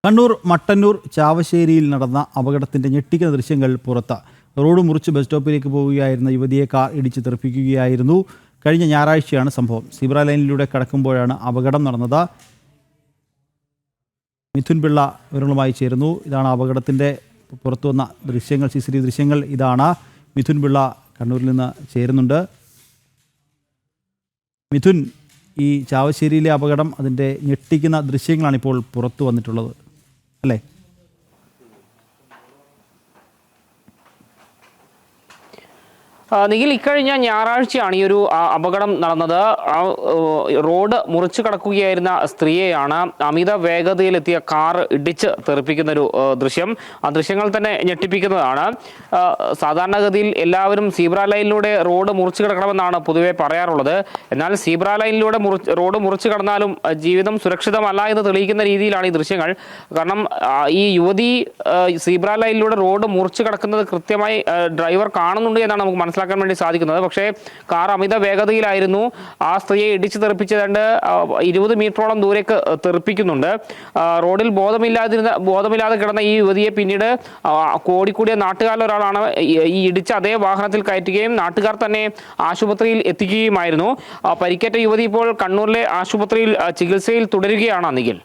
കണ്ണൂർ മട്ടന്നൂർ ചാവശ്ശേരിയിൽ നടന്ന അപകടത്തിന്റെ ഞെട്ടിക്കുന്ന ദൃശ്യങ്ങൾ പുറത്ത്. റോഡ് മുറിച്ച് ബസ് സ്റ്റോപ്പിലേക്ക് പോവുകയായിരുന്ന യുവതിയെ കാർ ഇടിച്ച് തെറിപ്പിക്കുകയായിരുന്നു. കഴിഞ്ഞ ഞായറാഴ്ചയാണ് സംഭവം. സീബ്ര ലൈനിലൂടെ കടക്കുമ്പോഴാണ് അപകടം നടന്നത്. മിഥുൻ പിള്ള വിവരങ്ങളുമായി ചേരുന്നു. ഇതാണ് അപകടത്തിന്റെ പുറത്തു വന്ന ദൃശ്യങ്ങൾ, CCTV ദൃശ്യങ്ങൾ ഇതാണ്. മിഥുൻ പിള്ള കണ്ണൂരിൽ നിന്ന് ചേരുന്നുണ്ട്. മിഥുൻ, ഈ ചാവശ്ശേരിയിലെ അപകടം, അതിൻ്റെ ഞെട്ടിക്കുന്ന ദൃശ്യങ്ങളാണ് ഇപ്പോൾ പുറത്തു വന്നിട്ടുള്ളത്, അല്ലേ? നിഖിൽ, ഇക്കഴിഞ്ഞ ഞായറാഴ്ചയാണ് ഈ ഒരു അപകടം നടന്നത്. റോഡ് മുറിച്ചു കടക്കുകയായിരുന്ന സ്ത്രീയെയാണ് അമിത വേഗതയിലെത്തിയ കാർ ഇടിച്ച് തെറിപ്പിക്കുന്ന ഒരു ദൃശ്യം. ആ ദൃശ്യങ്ങൾ തന്നെ ഞെട്ടിപ്പിക്കുന്നതാണ്. സാധാരണഗതിയിൽ എല്ലാവരും സീബ്ര ലൈനിലൂടെ റോഡ് മുറിച്ചു കിടക്കണമെന്നാണ് പൊതുവെ പറയാറുള്ളത്. എന്നാൽ സീബ്ര ലൈനിലൂടെ റോഡ് മുറിച്ചു കടന്നാലും ജീവിതം സുരക്ഷിതമല്ല എന്ന് തെളിയിക്കുന്ന രീതിയിലാണ് ഈ ദൃശ്യങ്ങൾ. കാരണം ഈ യുവതി സീബ്ര ലൈനിലൂടെ റോഡ് മുറിച്ചു കിടക്കുന്നത് കൃത്യമായി ഡ്രൈവർ കാണുന്നുണ്ട് എന്നാണ് നമുക്ക് മനസ്സിലാക്കാൻ വേണ്ടി സാധിക്കുന്നത്. പക്ഷേ കാർ അമിത വേഗതയിലായിരുന്നു. ആ സ്ത്രീയെ ഇടിച്ചു തെറിപ്പിച്ചതുകൊണ്ട് 20 മീറ്ററോളം ദൂരേക്ക് തെറിപ്പിക്കുന്നുണ്ട്. റോഡിൽ ബോധമില്ലാതെ കിടന്ന ഈ യുവതിയെ പിന്നീട് ഓടിക്കൂടിയ നാട്ടുകാരിൽ ഒരാളാണ് ഈ ഇടിച്ച അതേ വാഹനത്തിൽ കയറ്റുകയും നാട്ടുകാർ തന്നെ ആശുപത്രിയിൽ എത്തിക്കുകയുമായിരുന്നു. പരിക്കേറ്റ യുവതി ഇപ്പോൾ കണ്ണൂരിലെ ആശുപത്രിയിൽ ചികിത്സയിൽ തുടരുകയാണ്. നിഖിൽ.